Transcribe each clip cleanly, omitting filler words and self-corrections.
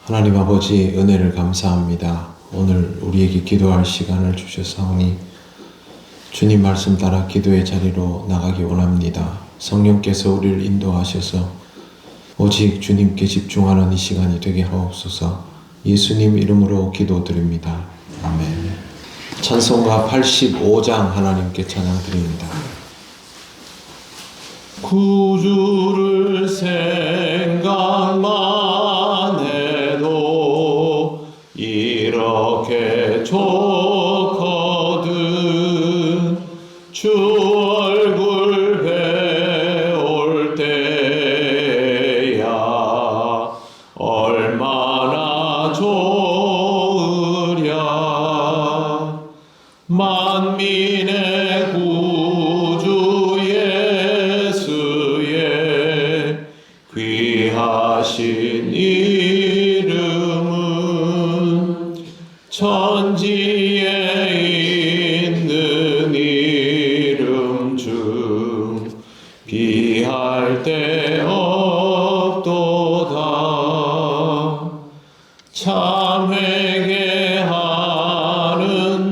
하나님 아버지 은혜를 감사합니다. 오늘 우리에게 기도할 시간을 주셨사오니 주님 말씀 따라 기도의 자리로 나가기 원합니다. 성령께서 우리를 인도하셔서 오직 주님께 집중하는 이 시간이 되게 하옵소서. 예수님 이름으로 기도드립니다. 아멘. 찬송가 85장 하나님께 찬양드립니다. 구주를 생각만 해도 이렇게 좋거든. 주 얼굴 배울 때야 얼마나 좋으랴. 만민의 구주 예수의 귀하신 이름은 천지에 있는 이름 중 비할 데 없도다. 참 회개하는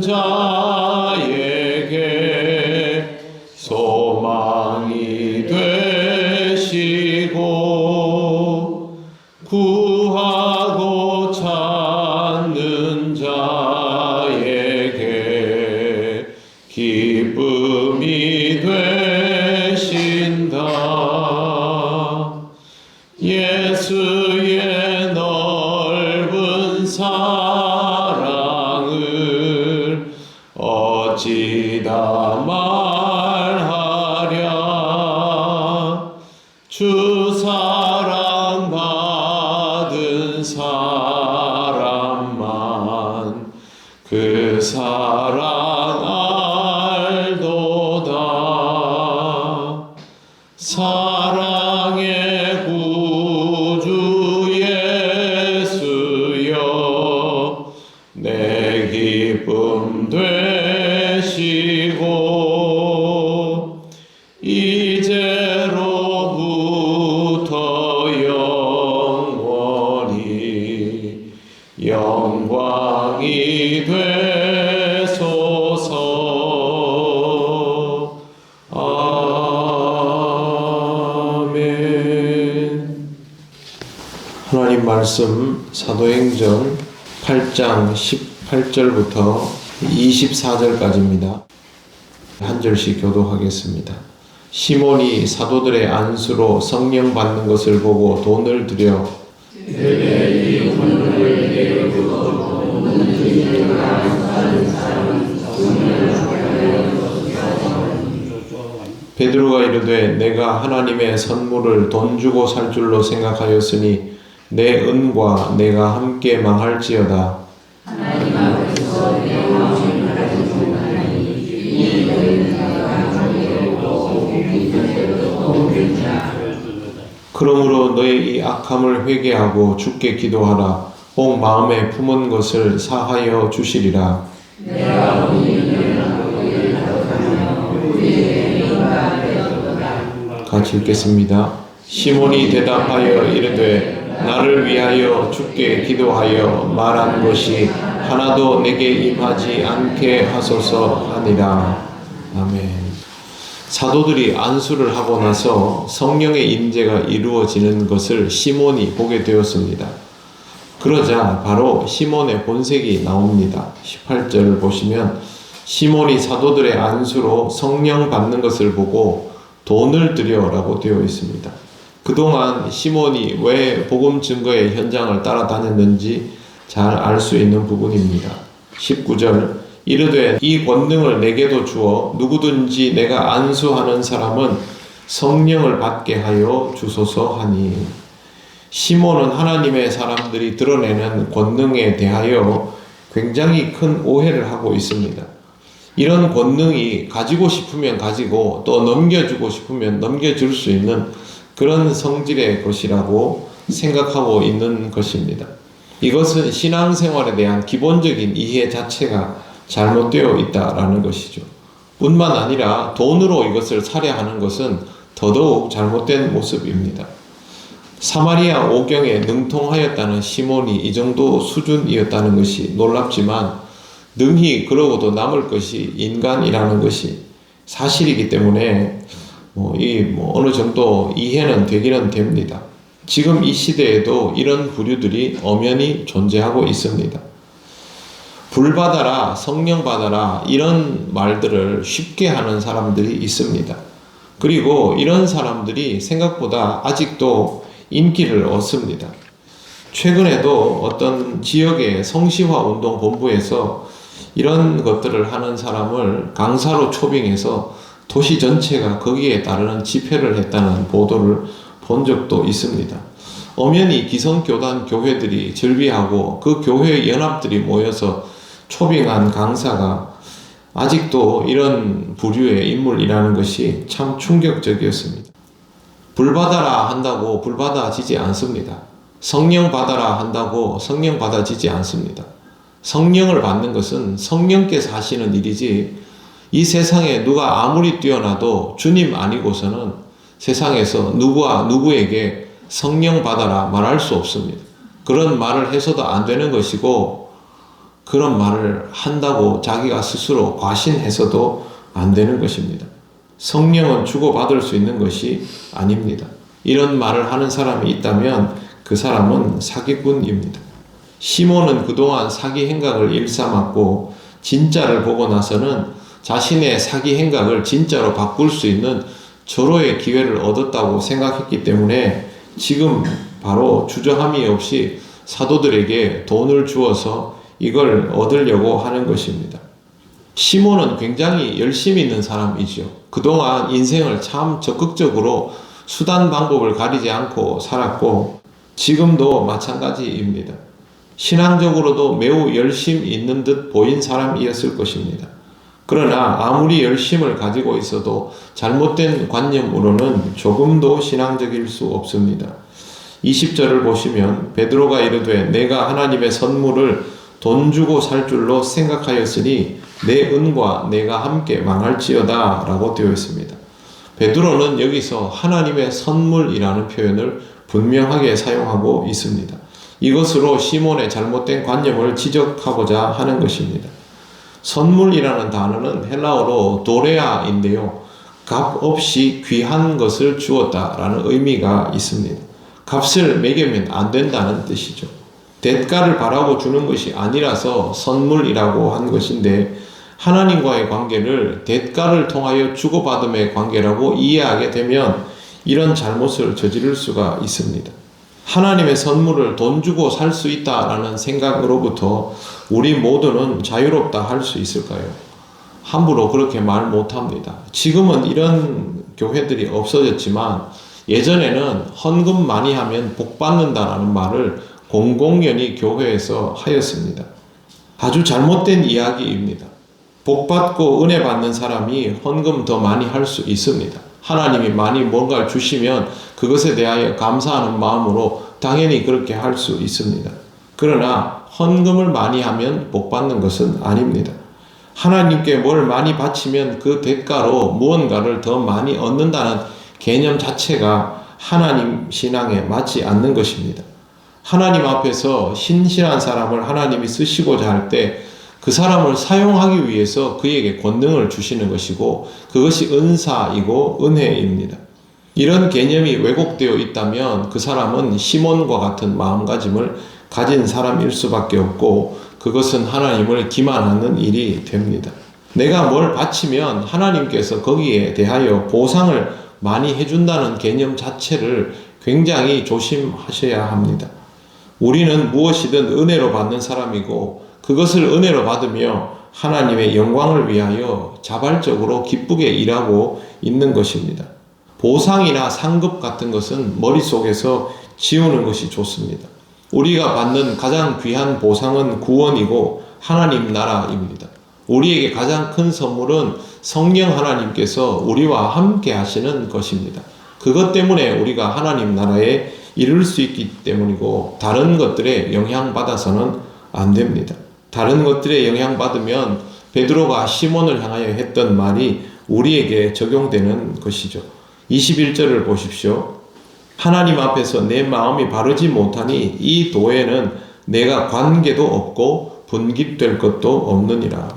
자에게 소망이 되시고 구하고 찾는 자에게 기쁨이 되신다. 예수의 넓은 사랑을 어찌다 말하랴. 주 사랑 받은 사람만 그 사랑 알도다. 사랑의 구주 예수여 내 기쁨 되시고 이제로부터 영원히 영광이 되소서. 아멘. 하나님 말씀 사도행전 8장 18절부터 24절까지입니다. 한 절씩 교독하겠습니다. 시몬이 사도들의 안수로 성령 받는 것을 보고 돈을 들여 베드로가 이르되 내가 하나님의 선물을 돈 주고 살 줄로 생각하였으니 내 은과 내가 함께 망할지어다. 하나님 앞에서 내 마음을 가진 공간이 이 너희는 그러므로 너희 이 악함을 회개하고 주께 기도하라. 꼭 마음에 품은 것을 사하여 주시리라. 내가 같이 읽겠습니다. 시몬이 대답하여 이르되 나를 위하여 주께 기도하여 말한 것이 하나도 내게 임하지 않게 하소서 하니라. 아멘. 사도들이 안수를 하고 나서 성령의 임재가 이루어지는 것을 시몬이 보게 되었습니다. 그러자 바로 시몬의 본색이 나옵니다. 18절을 보시면 시몬이 사도들의 안수로 성령 받는 것을 보고 돈을 드려라고 되어 있습니다. 그동안 시몬이 왜 복음 증거의 현장을 따라다녔는지 잘 알 수 있는 부분입니다. 19절 이르되 이 권능을 내게도 주어 누구든지 내가 안수하는 사람은 성령을 받게 하여 주소서 하니. 시몬은 하나님의 사람들이 드러내는 권능에 대하여 굉장히 큰 오해를 하고 있습니다. 이런 권능이 가지고 싶으면 가지고 또 넘겨주고 싶으면 넘겨줄 수 있는 그런 성질의 것이라고 생각하고 있는 것입니다. 이것은 신앙생활에 대한 기본적인 이해 자체가 잘못되어 있다라는 것이죠. 뿐만 아니라 돈으로 이것을 사려 하는 것은 더더욱 잘못된 모습입니다. 사마리아 오경에 능통하였다는 시몬이 이 정도 수준이었다는 것이 놀랍지만 능히 그러고도 남을 것이 인간이라는 것이 사실이기 때문에 어느 정도 이해는 되기는 됩니다. 지금 이 시대에도 이런 부류들이 엄연히 존재하고 있습니다. 불 받아라, 성령 받아라 이런 말들을 쉽게 하는 사람들이 있습니다. 그리고 이런 사람들이 생각보다 아직도 인기를 얻습니다. 최근에도 어떤 지역의 성시화운동본부에서 이런 것들을 하는 사람을 강사로 초빙해서 도시 전체가 거기에 따르는 집회를 했다는 보도를 본 적도 있습니다. 엄연히 기성교단 교회들이 즐비하고 그 교회 연합들이 모여서 초빙한 강사가 아직도 이런 부류의 인물이라는 것이 참 충격적이었습니다. 불 받아라 한다고 불 받아지지 않습니다. 성령 받아라 한다고 성령 받아지지 않습니다. 성령을 받는 것은 성령께서 하시는 일이지 이 세상에 누가 아무리 뛰어나도 주님 아니고서는 세상에서 누구와 누구에게 성령 받아라 말할 수 없습니다. 그런 말을 해서도 안 되는 것이고 그런 말을 한다고 자기가 스스로 과신해서도 안 되는 것입니다. 성령은 주고받을 수 있는 것이 아닙니다. 이런 말을 하는 사람이 있다면 그 사람은 사기꾼입니다. 시몬은 그동안 사기 행각을 일삼았고 진짜를 보고 나서는 자신의 사기 행각을 진짜로 바꿀 수 있는 절호의 기회를 얻었다고 생각했기 때문에 지금 바로 주저함이 없이 사도들에게 돈을 주어서 이걸 얻으려고 하는 것입니다. 시몬은 굉장히 열심히 있는 사람이죠. 그동안 인생을 참 적극적으로 수단 방법을 가리지 않고 살았고 지금도 마찬가지입니다. 신앙적으로도 매우 열심히 있는 듯 보인 사람이었을 것입니다. 그러나 아무리 열심을 가지고 있어도 잘못된 관념으로는 조금도 신앙적일 수 없습니다. 20절을 보시면 베드로가 이르되 내가 하나님의 선물을 돈 주고 살 줄로 생각하였으니 내 은과 내가 함께 망할지어다 라고 되어 있습니다. 베드로는 여기서 하나님의 선물이라는 표현을 분명하게 사용하고 있습니다. 이것으로 시몬의 잘못된 관념을 지적하고자 하는 것입니다. 선물이라는 단어는 헬라어로 도레아인데요. 값 없이 귀한 것을 주었다라는 의미가 있습니다. 값을 매기면 안 된다는 뜻이죠. 대가를 바라고 주는 것이 아니라서 선물이라고 한 것인데 하나님과의 관계를 대가를 통하여 주고받음의 관계라고 이해하게 되면 이런 잘못을 저지를 수가 있습니다. 하나님의 선물을 돈 주고 살 수 있다라는 생각으로부터 우리 모두는 자유롭다 할 수 있을까요? 함부로 그렇게 말 못합니다. 지금은 이런 교회들이 없어졌지만 예전에는 헌금 많이 하면 복 받는다라는 말을 공공연히 교회에서 하였습니다. 아주 잘못된 이야기입니다. 복 받고 은혜 받는 사람이 헌금 더 많이 할 수 있습니다. 하나님이 많이 뭔가를 주시면 그것에 대하여 감사하는 마음으로 당연히 그렇게 할 수 있습니다. 그러나 헌금을 많이 하면 복 받는 것은 아닙니다. 하나님께 뭘 많이 바치면 그 대가로 무언가를 더 많이 얻는다는 개념 자체가 하나님 신앙에 맞지 않는 것입니다. 하나님 앞에서 신실한 사람을 하나님이 쓰시고자 할 때 그 사람을 사용하기 위해서 그에게 권능을 주시는 것이고 그것이 은사이고 은혜입니다. 이런 개념이 왜곡되어 있다면 그 사람은 시몬과 같은 마음가짐을 가진 사람일 수밖에 없고 그것은 하나님을 기만하는 일이 됩니다. 내가 뭘 바치면 하나님께서 거기에 대하여 보상을 많이 해준다는 개념 자체를 굉장히 조심하셔야 합니다. 우리는 무엇이든 은혜로 받는 사람이고 그것을 은혜로 받으며 하나님의 영광을 위하여 자발적으로 기쁘게 일하고 있는 것입니다. 보상이나 상급 같은 것은 머릿속에서 지우는 것이 좋습니다. 우리가 받는 가장 귀한 보상은 구원이고 하나님 나라입니다. 우리에게 가장 큰 선물은 성령 하나님께서 우리와 함께 하시는 것입니다. 그것 때문에 우리가 하나님 나라에 이룰 수 있기 때문이고 다른 것들에 영향받아서는 안 됩니다. 다른 것들에 영향받으면 베드로가 시몬을 향하여 했던 말이 우리에게 적용되는 것이죠. 21절을 보십시오. 하나님 앞에서 내 마음이 바르지 못하니 이 도에는 내가 관계도 없고 분깃될 것도 없느니라.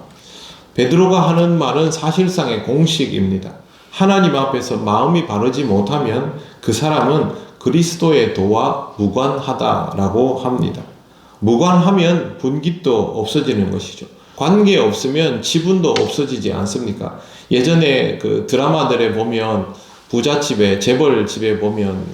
베드로가 하는 말은 사실상의 공식입니다. 하나님 앞에서 마음이 바르지 못하면 그 사람은 그리스도의 도와 무관하다라고 합니다. 무관하면 분깃도 없어지는 것이죠. 관계 없으면 지분도 없어지지 않습니까? 예전에 그 드라마들에 보면 부잣집에, 재벌집에 보면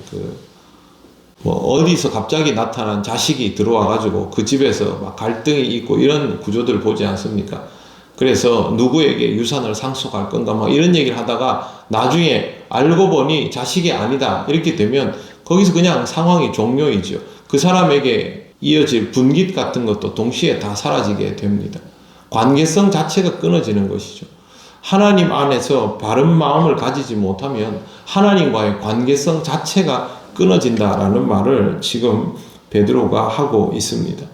어디서 갑자기 나타난 자식이 들어와가지고 그 집에서 막 갈등이 있고 이런 구조들을 보지 않습니까? 그래서 누구에게 유산을 상속할 건가 막 이런 얘기를 하다가 나중에 알고 보니 자식이 아니다 이렇게 되면 거기서 그냥 상황이 종료이죠. 그 사람에게 이어질 분깃 같은 것도 동시에 다 사라지게 됩니다. 관계성 자체가 끊어지는 것이죠. 하나님 안에서 바른 마음을 가지지 못하면 하나님과의 관계성 자체가 끊어진다라는 말을 지금 베드로가 하고 있습니다.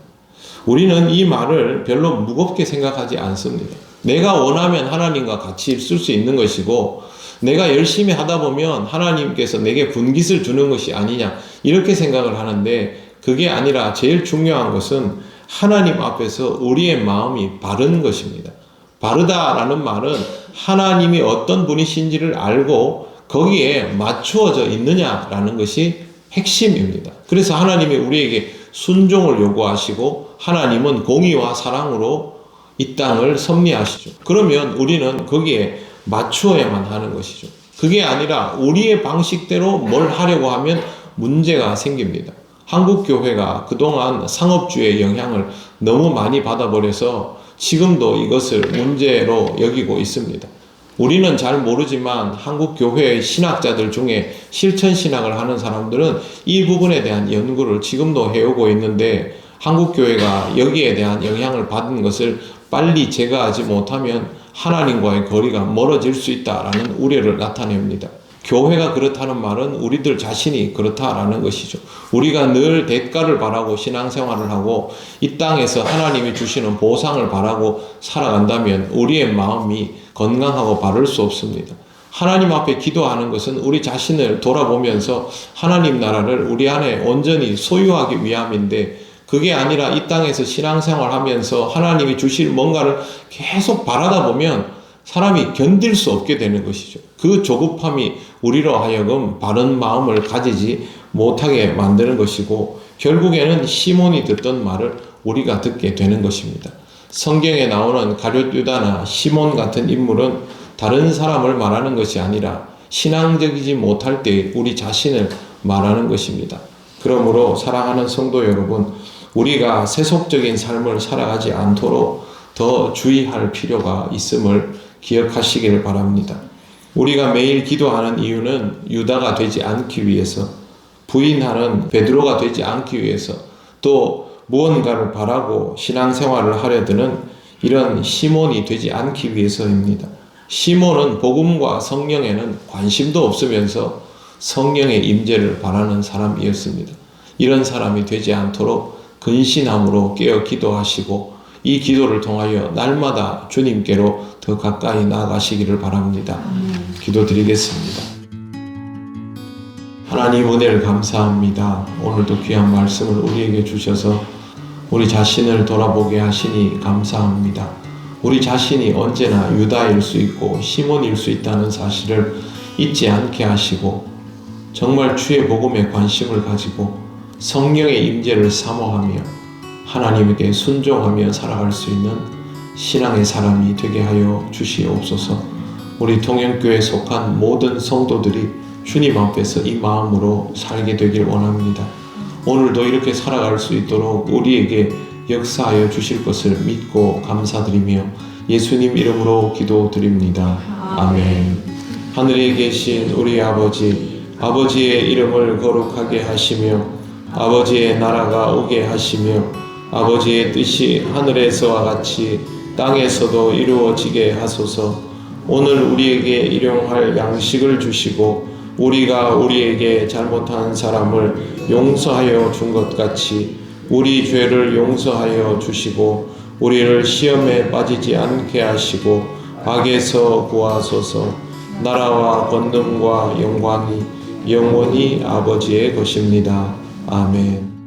우리는 이 말을 별로 무겁게 생각하지 않습니다. 내가 원하면 하나님과 같이 있을 수 있는 것이고 내가 열심히 하다 보면 하나님께서 내게 분깃을 주는 것이 아니냐 이렇게 생각을 하는데 그게 아니라 제일 중요한 것은 하나님 앞에서 우리의 마음이 바른 것입니다. 바르다라는 말은 하나님이 어떤 분이신지를 알고 거기에 맞추어져 있느냐라는 것이 핵심입니다. 그래서 하나님이 우리에게 순종을 요구하시고 하나님은 공의와 사랑으로 이 땅을 섭리하시죠. 그러면 우리는 거기에 맞추어야만 하는 것이죠. 그게 아니라 우리의 방식대로 뭘 하려고 하면 문제가 생깁니다. 한국 교회가 그동안 상업주의 영향을 너무 많이 받아버려서 지금도 이것을 문제로 여기고 있습니다. 우리는 잘 모르지만 한국 교회의 신학자들 중에 실천 신학을 하는 사람들은 이 부분에 대한 연구를 지금도 해오고 있는데 한국 교회가 여기에 대한 영향을 받은 것을 빨리 제거하지 못하면 하나님과의 거리가 멀어질 수 있다라는 우려를 나타냅니다. 교회가 그렇다는 말은 우리들 자신이 그렇다라는 것이죠. 우리가 늘 대가를 바라고 신앙생활을 하고 이 땅에서 하나님이 주시는 보상을 바라고 살아간다면 우리의 마음이 건강하고 바를 수 없습니다. 하나님 앞에 기도하는 것은 우리 자신을 돌아보면서 하나님 나라를 우리 안에 온전히 소유하기 위함인데 그게 아니라 이 땅에서 신앙생활하면서 하나님이 주실 뭔가를 계속 바라다 보면 사람이 견딜 수 없게 되는 것이죠. 그 조급함이 우리로 하여금 바른 마음을 가지지 못하게 만드는 것이고 결국에는 시몬이 듣던 말을 우리가 듣게 되는 것입니다. 성경에 나오는 가룟 유다나 시몬 같은 인물은 다른 사람을 말하는 것이 아니라 신앙적이지 못할 때 우리 자신을 말하는 것입니다. 그러므로 사랑하는 성도 여러분, 우리가 세속적인 삶을 살아가지 않도록 더 주의할 필요가 있음을 기억하시기를 바랍니다. 우리가 매일 기도하는 이유는 유다가 되지 않기 위해서, 부인하는 베드로가 되지 않기 위해서, 또 무언가를 바라고 신앙생활을 하려 드는 이런 시몬이 되지 않기 위해서입니다. 시몬은 복음과 성령에는 관심도 없으면서 성령의 임재를 바라는 사람이었습니다. 이런 사람이 되지 않도록 근신함으로 깨어 기도하시고 이 기도를 통하여 날마다 주님께로 더 가까이 나아가시기를 바랍니다. 기도드리겠습니다. 하나님 은혜를 감사합니다. 오늘도 귀한 말씀을 우리에게 주셔서 우리 자신을 돌아보게 하시니 감사합니다. 우리 자신이 언제나 유다일 수 있고 시몬일 수 있다는 사실을 잊지 않게 하시고 정말 주의 복음에 관심을 가지고 성령의 임재를 사모하며 하나님에게 순종하며 살아갈 수 있는 신앙의 사람이 되게 하여 주시옵소서. 우리 통영교회에 속한 모든 성도들이 주님 앞에서 이 마음으로 살게 되길 원합니다. 오늘도 이렇게 살아갈 수 있도록 우리에게 역사하여 주실 것을 믿고 감사드리며 예수님 이름으로 기도드립니다. 아멘. 하늘에 계신 우리 아버지, 아버지의 이름을 거룩하게 하시며 아버지의 나라가 오게 하시며 아버지의 뜻이 하늘에서와 같이 땅에서도 이루어지게 하소서. 오늘 우리에게 일용할 양식을 주시고 우리가 우리에게 잘못한 사람을 용서하여 준 것 같이 우리 죄를 용서하여 주시고 우리를 시험에 빠지지 않게 하시고 악에서 구하소서. 나라와 권능과 영광이 영원히 아버지의 것입니다. 아멘.